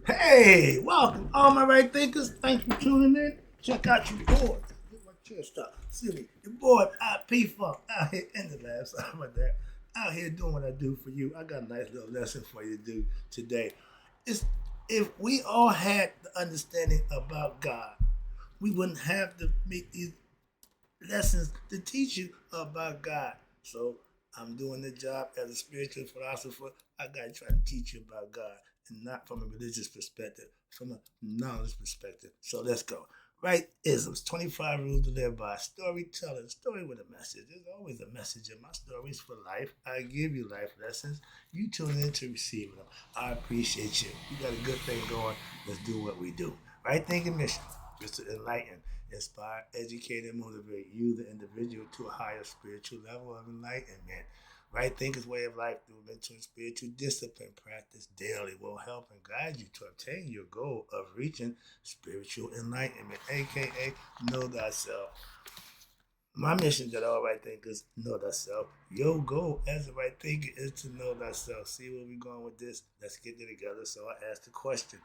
Hey, welcome, all my right thinkers. Thanks for tuning in. Check out your board. Get my chair stuck. Silly. Your board, IP Funk, out here in the lab. Sorry about that. Out here doing what I do for you. I got a nice little lesson for you to do today. It's if we all had the understanding about God, we wouldn't have to make these lessons to teach you about God. So I'm doing the job as a spiritual philosopher. I gotta try to teach you about God, and not from a religious perspective, from a knowledge perspective. So let's go. Right isms, 25 rules to live by. Storytelling, story with a message. There's always a message in my stories for life. I give you life lessons. You tune in to receive them. I appreciate you. You got a good thing going. Let's do what we do. Right thinking mission is to enlighten, inspire, educate, and motivate you, the individual, to a higher spiritual level of enlightenment. Right thinkers way of life through mental and spiritual discipline practice daily will help and guide you to obtain your goal of reaching spiritual enlightenment, aka know thyself. My mission that all right thinkers know thyself. Your goal as a right thinker is to know thyself. See where we going with this? Let's get it together. So I asked the question: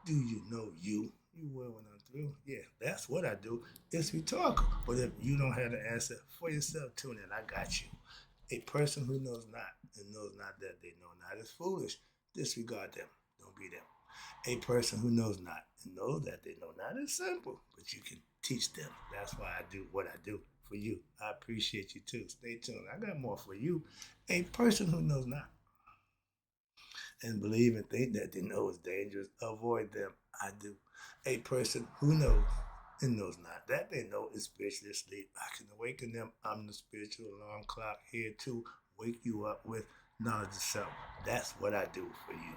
do you know you? You will when I'm through. Yeah, that's what I do. It's rhetorical. But if you don't have the answer for yourself, tune in. I got you. A person who knows not and knows not that they know not is foolish. Disregard them. Don't be them. A person who knows not and knows that they know not is simple, but you can teach them. That's why I do what I do for you. I appreciate you too. Stay tuned. I got more for you. A person who knows not and believe and think that they know is dangerous, avoid them. I do. A person who knows and knows not that they know is spiritually asleep, I can awaken them. I'm the spiritual alarm clock here to wake you up with knowledge of self. That's what I do for you.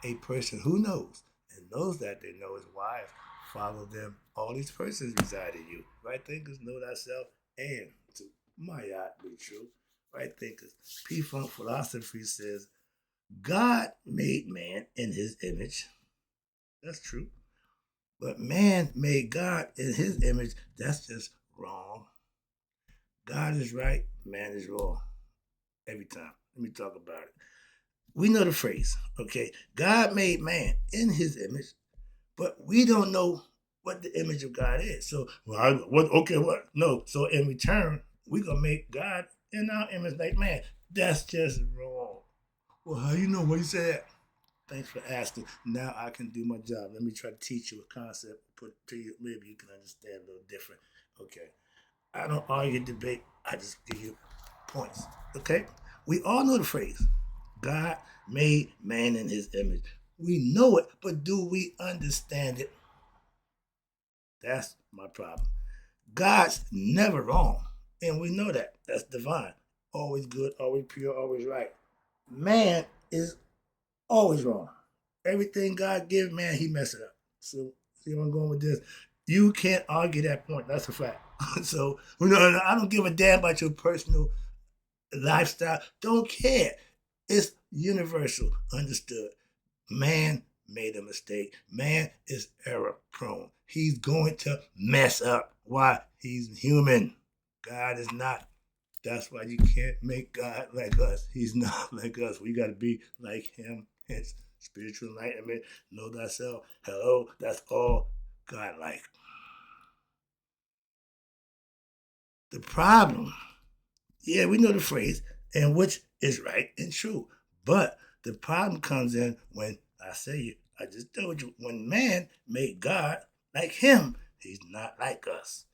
A person who knows and knows that they know is wise. Follow them. All these persons reside in you. Right thinkers know thyself, and to my yacht be true. Right thinkers. P Funk philosophy says God made man in his image. That's true. But man made God in his image. That's just wrong. God is right, man is wrong. Every time. Let me talk about it. We know the phrase, okay? God made man in his image, but we don't know what the image of God is. So, what? Okay, what? No. So, in return, we're going to make God in our image like man. That's just wrong. Well, how you know what he said? Thanks for asking. Now I can do my job. Let me try to teach you a concept, put it to you. Maybe you can understand a little different. Okay. I don't argue, debate. I just give you points. Okay. We all know the phrase God made man in his image. We know it, but do we understand it? That's my problem. God's never wrong. And we know that. That's divine. Always good, always pure, always right. Man is always wrong. Everything God gives, man, he messed it up. So see where I'm going with this? You can't argue that point. That's a fact. So I don't give a damn about your personal lifestyle. Don't care. It's universal. Understood. Man made a mistake. Man is error prone. He's going to mess up. Why? He's human. God is not. That's why you can't make God like us. He's not like us. We got to be like him. Hence, spiritual enlightenment, know thyself. Hello, that's all God like. The problem, yeah, we know the phrase, and which is right and true. But the problem comes in when I say it, I just told you, when man made God like him, he's not like us.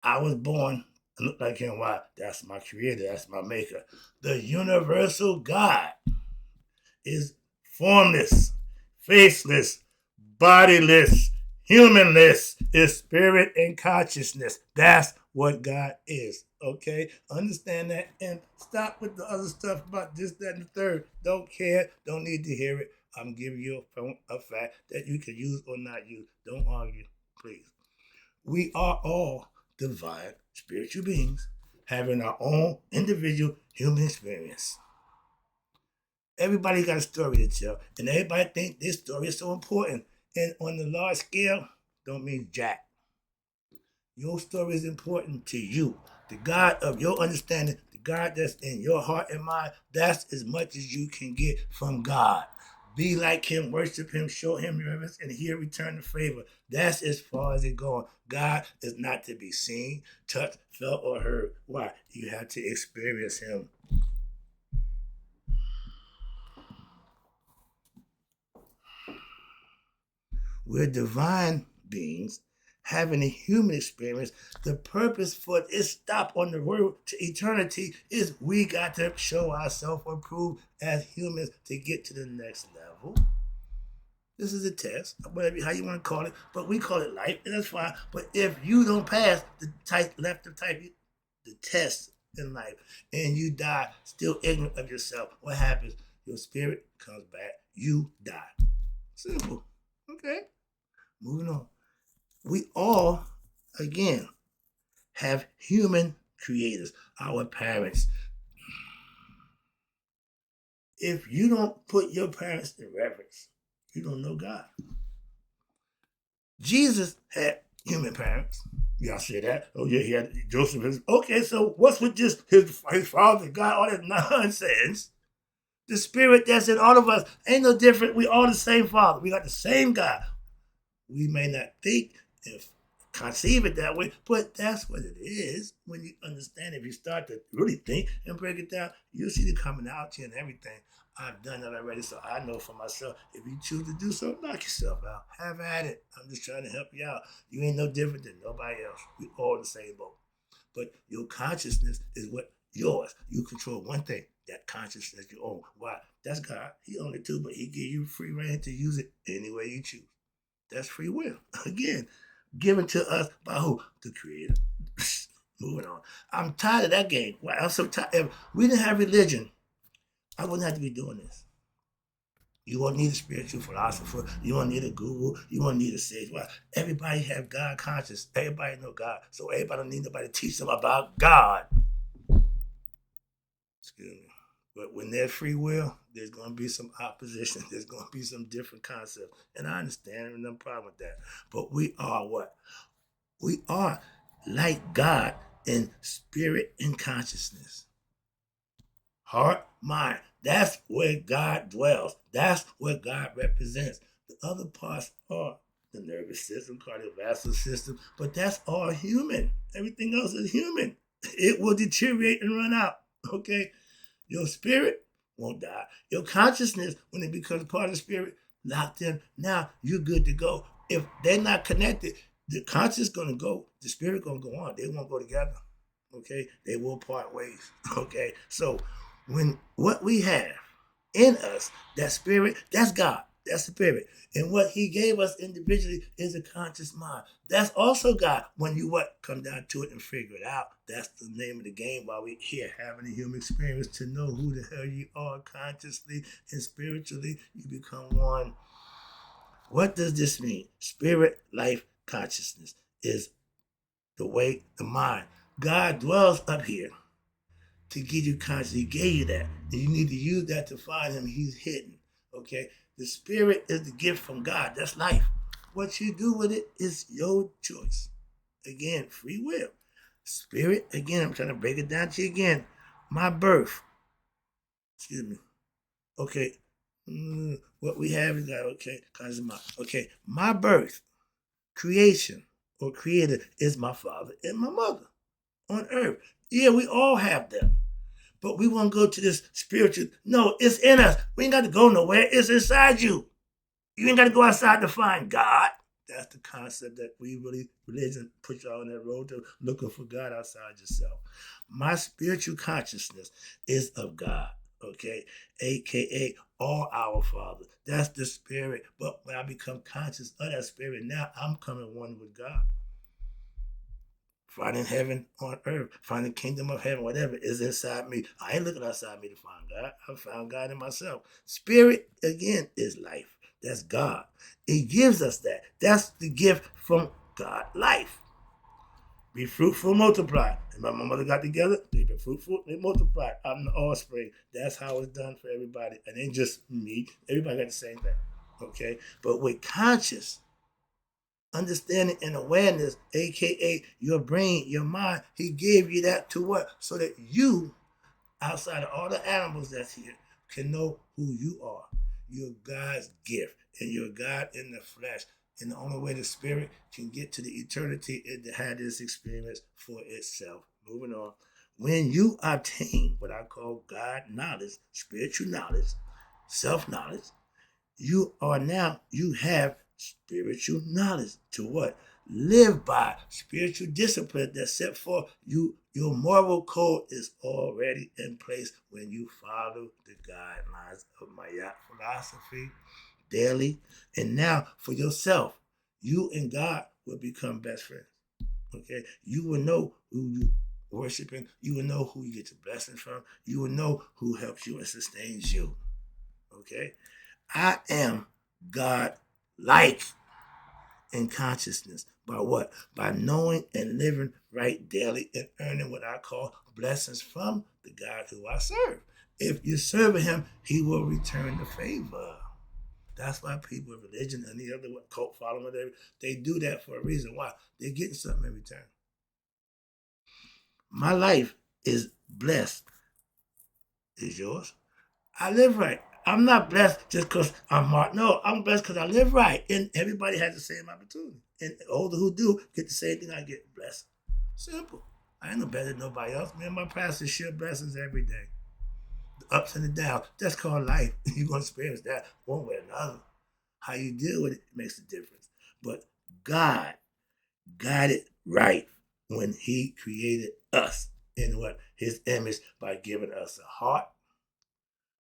I was born and look like him. Why? That's my creator, that's my maker. The universal God is formless, faceless, bodiless, humanless, is spirit and consciousness. That's what God is. Okay? Understand that and stop with the other stuff about this, that, and the third. Don't care. Don't need to hear it. I'm giving you a fact that you can use or not use. Don't argue, please. We are all divine spiritual beings having our own individual human experience. Everybody got a story to tell, and everybody think this story is so important. And on the large scale, don't mean jack. Your story is important to you. The God of your understanding, the God that's in your heart and mind, that's as much as you can get from God. be like him, worship him, show him reverence, and he'll return the favor. That's as far as it going. God is not to be seen, touched, felt, or heard. Why? You have to experience him. We're divine beings having a human experience. The purpose for this stop on the road to eternity is we got to show ourselves approved as humans to get to the next level. This is a test, whatever how you want to call it, but we call it life, and that's fine. But if you don't pass the test in life, and you die still ignorant of yourself, what happens? Your spirit comes back, you die. Simple. Okay. Moving on. We all, again, have human creators, our parents. If you don't put your parents in reverence, you don't know God. Jesus had human parents. Y'all say that? Oh, yeah, he had Joseph. Okay, so what's with just his father, God, all that nonsense? The spirit that's in all of us ain't no different. We all the same father. We got the same God. We may not think and conceive it that way, but that's what it is. When you understand, if you start to really think and break it down, you'll see the commonality and everything. I've done that already, so I know for myself. If you choose to do so, knock yourself out. Have at it. I'm just trying to help you out. You ain't no different than nobody else. We all the same boat. But your consciousness is what yours. You control one thing. That consciousness you own. Why? That's God. He owned it too, but he give you free reign to use it any way you choose. That's free will. Again, given to us by who? The Creator. Moving on. I'm tired of that game. Why? I'm so tired. If we didn't have religion, I wouldn't have to be doing this. You won't need a spiritual philosopher. You won't need a guru. You won't need a sage. Why? Everybody have God conscious. Everybody know God. So everybody don't need nobody to teach them about God. Excuse me. But when there's free will, there's going to be some opposition. There's going to be some different concepts. And I understand, there's no problem with that. But we are what? We are like God in spirit and consciousness. Heart, mind. That's where God dwells. That's what God represents. The other parts are the nervous system, cardiovascular system, but that's all human. Everything else is human. It will deteriorate and run out, okay? Your spirit won't die. Your consciousness, when it becomes part of the spirit, locked in, now you're good to go. If they're not connected, the conscious is going to go, the spirit going to go on. They won't go together, okay? They will part ways, okay? So when what we have in us, that spirit, that's God. That's the spirit. And what he gave us individually is a conscious mind. That's also God. When you come down to it and figure it out, that's the name of the game while we're here having a human experience to know who the hell you are consciously and spiritually. You become one. What does this mean? Spirit, life, consciousness is the way, the mind. God dwells up here to give you consciousness. He gave you that. And you need to use that to find him. He's hidden. Okay? The spirit is the gift from God. That's life. What you do with it is your choice. Again, free will. Spirit, again, I'm trying to break it down to you again. My birth. Excuse me. Okay. What we have is that, okay, okay, my birth, creation, or creator is my father and my mother on earth. Yeah, we all have them. But we won't go to this spiritual. No, it's in us. We ain't got to go nowhere. It's inside you. You ain't got to go outside to find God. That's the concept that religion puts you on that road to looking for God outside yourself. My spiritual consciousness is of God, okay? AKA all our Father. That's the spirit. But when I become conscious of that spirit, now I'm coming one with God. Finding heaven on earth, finding the kingdom of heaven, whatever is inside me. I ain't looking outside me to find God. I found God in myself. Spirit, again, is life. That's God. It gives us that. That's the gift from God, life. Be fruitful, multiply. And my mother got together, they be fruitful, they multiply. I'm the offspring. That's how it's done for everybody. And ain't just me. Everybody got the same thing. Okay? But with conscious understanding and awareness, aka your brain, your mind, he gave you that to what? So that you, outside of all the animals that's here, can know who you are. You're God's gift, and you're God in the flesh. And the only way the spirit can get to the eternity is to have this experience for itself. Moving on. When you obtain what I call God knowledge, spiritual knowledge, self knowledge, you have spiritual knowledge to what? Live by spiritual discipline that set forth your moral code is already in place when you follow the guidelines of my philosophy daily. And now for yourself, you and God will become best friends. Okay, you will know who you worshiping. You will know who you get your blessings from. You will know who helps you and sustains you. Okay, I am God like in consciousness. By what? By knowing and living right daily and earning what I call blessings from the God who I serve. If you serve him, he will return the favor. That's why people with religion and the other cult following, whatever, they do that for a reason. Why? They're getting something in return. My life is blessed. Is yours? I live right. I'm not blessed just because I'm smart. No, I'm blessed because I live right. And everybody has the same opportunity. And all who do get the same thing I get. Blessed. Simple. I ain't no better than nobody else. Me and my pastor share blessings every day. The ups and the downs. That's called life. You're going to experience that one way or another. How you deal with it makes a difference. But God got it right when he created us in what? His image by giving us a heart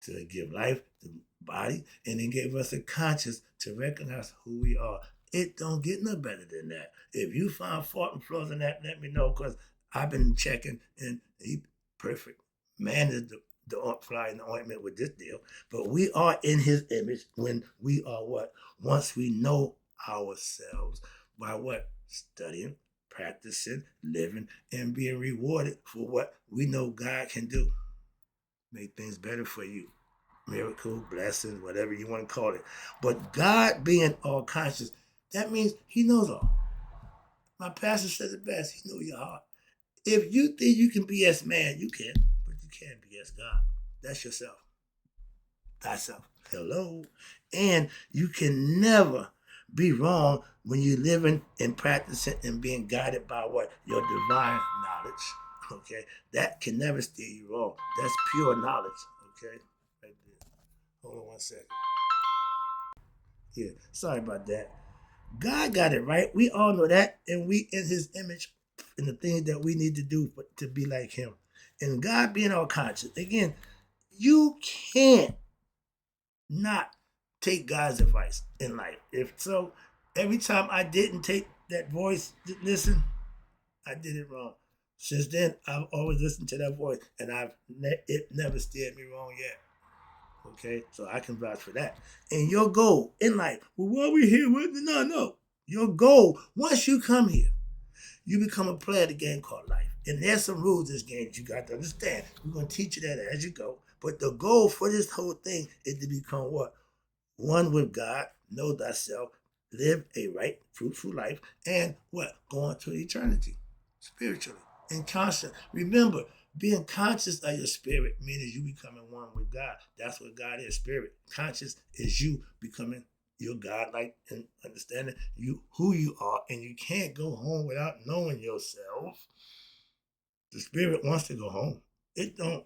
to give life to the body, and then gave us a conscience to recognize who we are. It don't get no better than that. If you find fault and flaws in that, let me know, because I've been checking, and he perfect. Man is the fly in the ointment with this deal. But we are in his image when we are what? Once we know ourselves by what? Studying, practicing, living, and being rewarded for what we know God can do. Make things better for you. Miracle, blessing, whatever you want to call it. But God being all conscious, that means he knows all. My pastor says it best. He knows your heart. If you think you can BS man, you can, but you can't BS God. That's yourself. Thyself. Hello. And you can never be wrong when you're living and practicing and being guided by what? Your divine knowledge. Okay? That can never steer you wrong. That's pure knowledge. Okay? Right there. Hold on 1 second. Yeah, sorry about that. God got it right. We all know that. And we in his image and the things that we need to do to be like him. And God being all conscious. Again, you can't not take God's advice in life. If so, every time I didn't take that voice to listen, I did it wrong. Since then, I've always listened to that voice, and it never steered me wrong yet. Okay, so I can vouch for that. And your goal in life, well, why are we here? No. Your goal, once you come here, you become a player of the game called life. And there's some rules to this game that you got to understand. We're going to teach you that as you go. But the goal for this whole thing is to become what? One with God, know thyself, live a right, fruitful life, and what? Go on to eternity, spiritually and conscious. Remember, being conscious of your spirit means you becoming one with God. That's what God is, spirit. Conscious is you becoming your God-like and understanding you who you are, and you can't go home without knowing yourself. The spirit wants to go home. It don't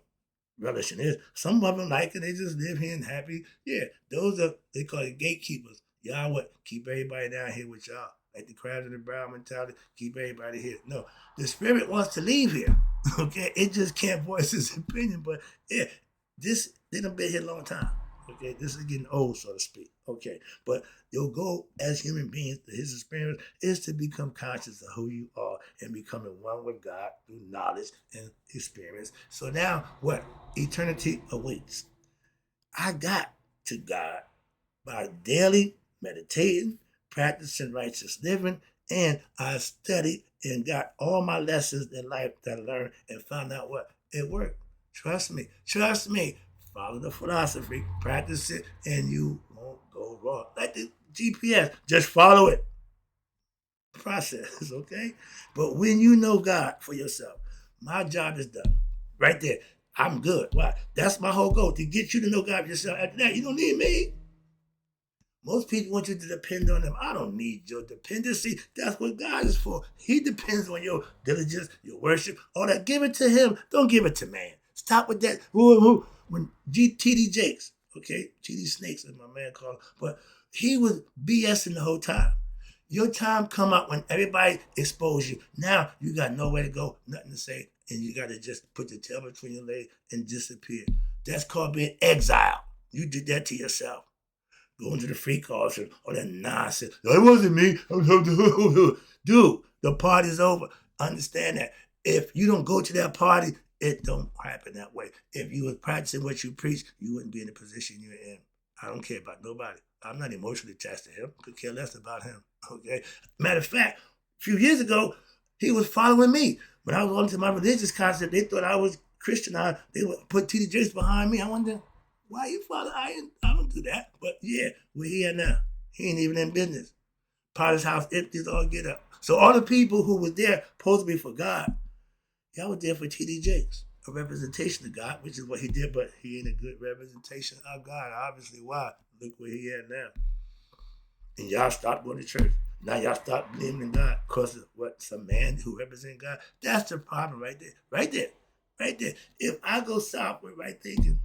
relish in it. Some of them like it, they just live here and happy. Yeah, those are, they call it gatekeepers. Y'all what? Keep everybody down here with y'all. Like the crabs in the brown mentality, keep everybody here. No, the spirit wants to leave here. Okay, it just can't voice its opinion. But yeah, they done been here a long time. Okay, this is getting old, so to speak. Okay, but your goal as human beings, his experience, is to become conscious of who you are and becoming one with God through knowledge and experience. So now, what? Eternity awaits. I got to God by daily meditating, practicing righteous living, and I studied and got all my lessons in life that I learned and found out what? It worked. Trust me. Trust me. Follow the philosophy, practice it, and you won't go wrong. Like the GPS, just follow it. Process, okay? But when you know God for yourself, my job is done. Right there. I'm good. Why? That's my whole goal, to get you to know God for yourself. After that, you don't need me. Most people want you to depend on them. I don't need your dependency. That's what God is for. He depends on your diligence, your worship, all that. Give it to him. Don't give it to man. Stop with that. When T.D. Jakes, okay, T.D. Snakes, as my man called him, but he was BSing the whole time. Your time come up when everybody expose you. Now you got nowhere to go, nothing to say, and you got to just put the tail between your legs and disappear. That's called being exiled. You did that to yourself. Going to the free calls and all that nonsense. That wasn't me. Dude, the party's over. Understand that. If you don't go to that party, it don't happen that way. If you were practicing what you preach, you wouldn't be in the position you're in. I don't care about nobody. I'm not emotionally attached to him. Could care less about him. Okay. Matter of fact, a few years ago, he was following me. When I was going to my religious concept, they thought I was Christian. They would put T.D. Jakes behind me. I wonder, why you follow? I don't do that. But yeah, we're here now. He ain't even in business. Potter's house empty as all get up. So all the people who was there supposed to be for God, y'all was there for T.D. Jakes, a representation of God, which is what he did, but he ain't a good representation of God. Obviously, why? Look where he at now. And y'all stopped going to church. Now y'all stop believing in God because of what, some man who represents God. That's the problem right there. Right there. Right there. If I go south with right thinking,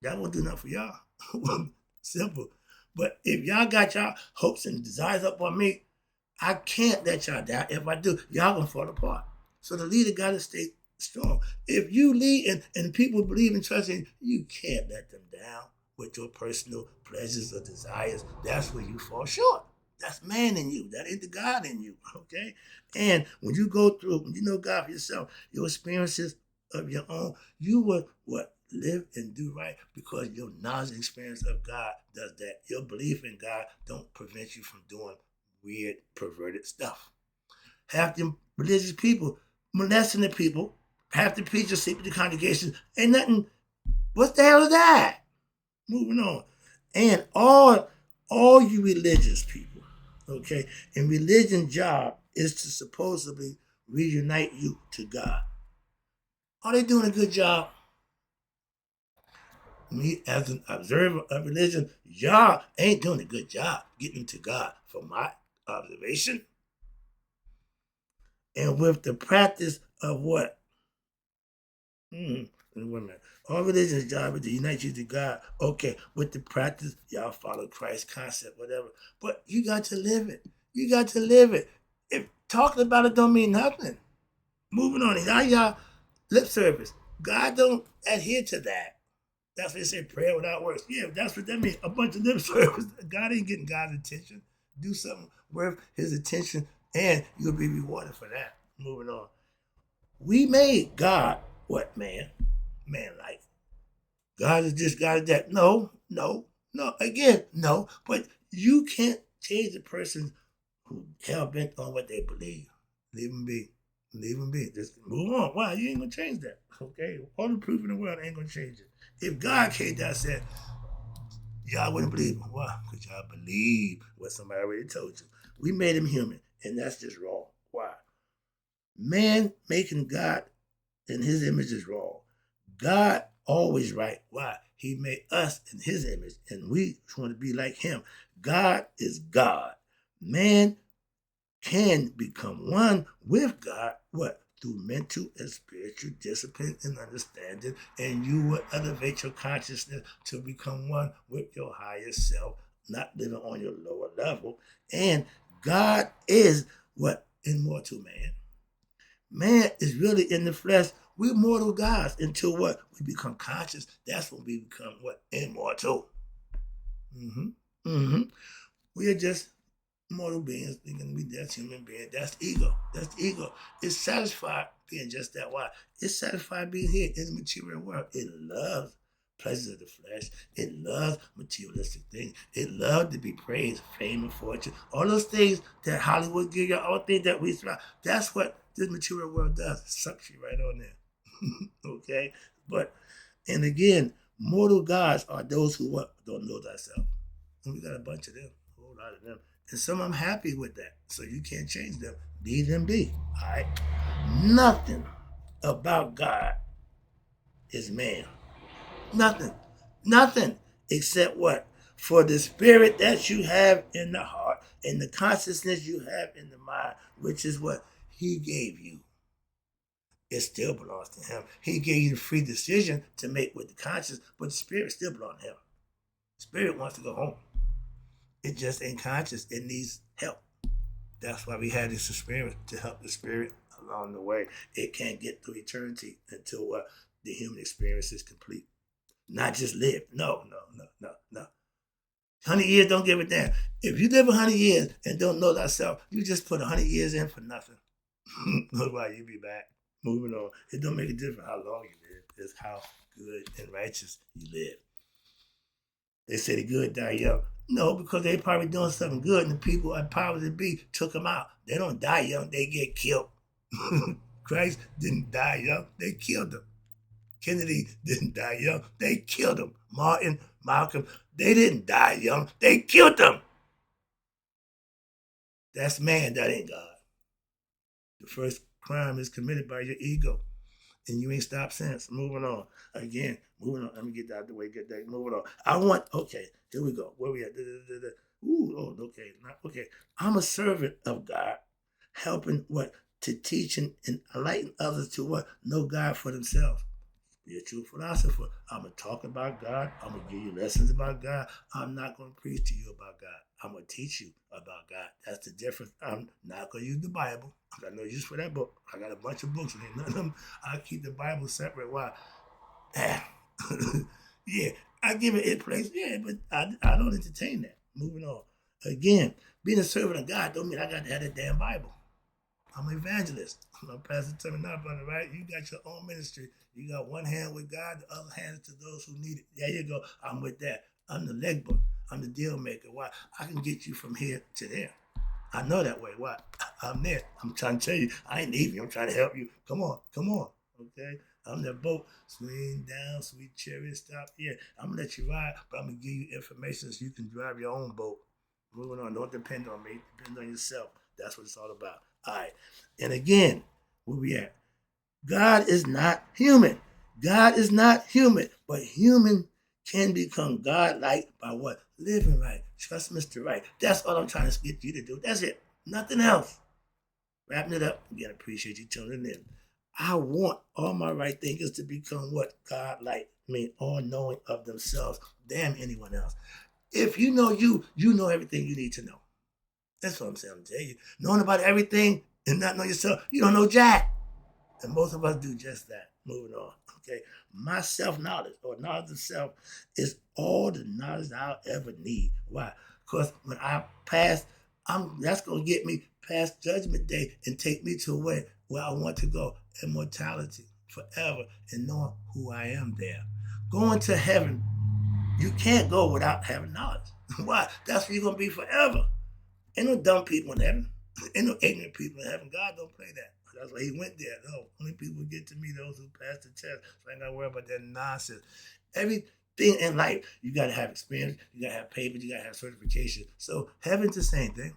that won't do nothing for y'all. Simple. But if y'all got y'all hopes and desires up on me, I can't let y'all down. If I do, y'all gonna fall apart. So the leader gotta stay strong. If you lead and people believe and trust in you, can't let them down with your personal pleasures or desires. That's where you fall short. That's man in you. That ain't the God in you. Okay? And when you go through, when you know God for yourself, your experiences of your own, you will what? Live and do right because your knowledge and experience of God does that. Your belief in God don't prevent you from doing weird, perverted stuff. Half the religious people molesting the people, half the preachers sleep with the congregation. Ain't nothing. What the hell is that? Moving on. And all you religious people, okay, and religion's job is to supposedly reunite you to God. Are they doing a good job? Me as an observer of religion, y'all ain't doing a good job getting to God from my observation. And with the practice of what? Wait a minute. All religion's job is to unite you to God. Okay, with the practice, y'all follow Christ's concept, whatever. But you got to live it. You got to live it. If talking about it don't mean nothing. Moving on. Now y'all lip service. God don't adhere to that. That's what they say, prayer without works. Yeah, that's what that means. A bunch of lip service. God ain't getting God's attention. Do something worth his attention, and you'll be rewarded for that. Moving on. We made God what, man? Man like. God is this, God is that. No. Again, no. But you can't change the person who hell bent on what they believe. Leave them be. Leave them be. Just move on. Why? You ain't gonna change that. Okay? All the proof in the world ain't gonna change it. If God came down and said, y'all wouldn't believe him. Why? Because y'all believe what somebody already told you. We made him human, and that's just wrong. Why? Man making God in his image is wrong. God always right. Why? He made us in his image, and we want to be like him. God is God. Man can become one with God. What? Through mental and spiritual discipline and understanding, and you will elevate your consciousness to become one with your higher self, not living on your lower level. And God is what? Immortal man. Man is really in the flesh. We're mortal gods until what? We become conscious. That's when we become what? Immortal. We are just mortal beings thinking we that's human being. That's ego. That's ego. It's satisfied being just that. Why? It's satisfied being here in the material world. It loves pleasures of the flesh. It loves materialistic things. It loves to be praised, fame, and fortune. All those things that Hollywood give you, all things that we surround. That's what this material world does. It sucks you right on there. Okay? But, and again, mortal gods are those who what? Don't know thyself. And we got a bunch of them, a whole lot of them. And some I'm happy with that. So you can't change them. Be them be. All right? Nothing about God is man. Nothing. Nothing except what? For the spirit that you have in the heart and the consciousness you have in the mind, which is what he gave you, it still belongs to him. He gave you the free decision to make with the conscience, but the spirit still belongs to him. The spirit wants to go home. It just ain't conscious. It needs help. That's why we have this spirit to help the spirit along the way. It can't get through eternity until the human experience is complete. Not just live. No, no, no, no, no. 100 years don't give a damn. If you live 100 years and don't know thyself, you just put 100 years in for nothing. Otherwise, you be back. Moving on. It don't make a difference how long you live. It's how good and righteous you live. They say the good die young. No, because they probably doing something good, and the people at power to be took them out. They don't die young. They get killed. Christ didn't die young. They killed him. Kennedy didn't die young. They killed him. Martin, Malcolm, they didn't die young. They killed them. That's man. That ain't God. The first crime is committed by your ego. And you ain't stopped since. Moving on. Again, moving on. Let me get that out of the way. Get that. Moving on. Okay, here we go. Where we at? Ooh, oh, okay. Okay. I'm a servant of God, helping what? To teach and enlighten others to what? Know God for themselves. Be a true philosopher. I'm going to talk about God. I'm going to give you lessons about God. I'm not going to preach to you about God. I'm going to teach you about God. That's the difference. I'm not going to use the Bible. I got no use for that book. I got a bunch of books, and none of them, I keep the Bible separate. Why? Yeah, I give it its place. Yeah, but I don't entertain that. Moving on. Again, being a servant of God don't mean I got to have that damn Bible. I'm an evangelist. I'm Pastor Terminal, brother, right? You got your own ministry. You got one hand with God, the other hand is to those who need it. There you go. I'm with that. I'm the leg book. I'm the deal maker. Why? I can get you from here to there. I know that way. Why? I'm there. I'm trying to tell you. I ain't leaving you. I'm trying to help you. Come on. Okay? I'm that boat. Swing down, sweet chariot, stop here. I'm going to let you ride, but I'm going to give you information so you can drive your own boat. Moving on. Don't depend on me. Depend on yourself. That's what it's all about. All right. And again, where we at? God is not human. God is not human. But human can become God-like by what? Living right. Trust Mr. Right. That's all I'm trying to get you to do. That's it. Nothing else. Wrapping it up. Again, appreciate you tuning in. I want all my right thinkers to become what? God-like. I mean, all-knowing of themselves. Damn anyone else. If you know you know everything you need to know. That's what I'm saying. I'm telling you. Knowing about everything and not know yourself, you don't know jack. And most of us do just that. Moving on. Okay. My self-knowledge or knowledge of self is all the knowledge I'll ever need. Why? Because when I pass, that's gonna get me past judgment day and take me to where I want to go. Immortality. Forever. And knowing who I am there. Going to heaven, you can't go without having knowledge. Why? That's where you're gonna be forever. Ain't no dumb people in heaven. Ain't no ignorant people in heaven. God don't play that. That's why he went there. No, only people get to me those who pass the test. So I ain't got to worry about that nonsense. Everything in life, you got to have experience. You got to have papers. You got to have certification. So heaven's the same thing.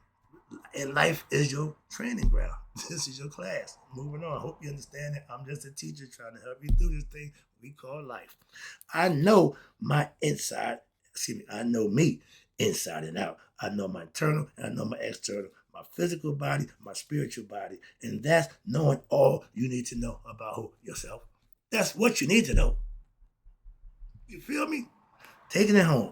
And life is your training ground. This is your class. Moving on. Hope you understand it. I'm just a teacher trying to help you through this thing we call life. I know my inside. I know me inside and out. I know my internal and I know my external, my physical body, my spiritual body. And that's knowing all you need to know about who? Yourself. That's what you need to know. You feel me? Taking it home.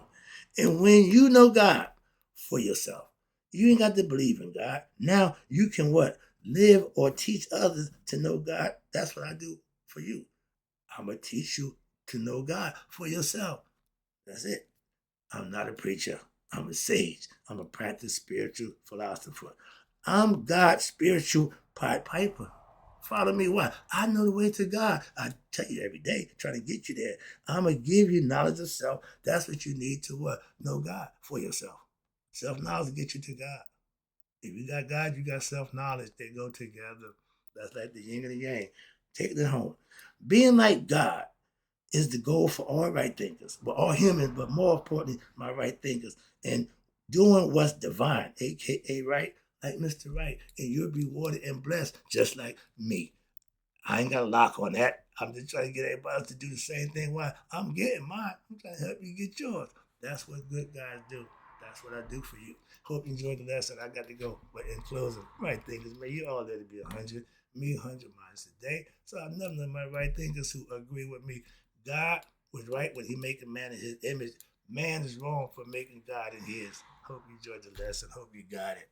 And when you know God for yourself, you ain't got to believe in God. Now you can what? Live or teach others to know God. That's what I do for you. I'm going to teach you to know God for yourself. That's it. I'm not a preacher. I'm a sage. I'm a practiced spiritual philosopher. I'm God's spiritual Pied Piper. Follow me. Why? I know the way to God. I tell you every day, trying to get you there. I'm going to give you knowledge of self. That's what you need to what? Know God for yourself. Self-knowledge will get you to God. If you got God, you got self-knowledge. They go together. That's like the yin and the yang. Take it home. Being like God is the goal for all right thinkers, but all humans, but more importantly, my right thinkers, and doing what's divine, aka right, like Mr. Right, and you'll be rewarded and blessed just like me. I ain't got a lock on that. I'm just trying to get everybody else to do the same thing. Why? I'm getting mine. I'm trying to help you get yours. That's what good guys do. That's what I do for you. Hope you enjoyed the lesson. I got to go. But in closing, right thinkers, man, you all there to be 100. Me 100 miles a day. So I'm none of my right thinkers who agree with me. God was right when he made man in his image. Man is wrong for making God in his. Hope you enjoyed the lesson. Hope you got it.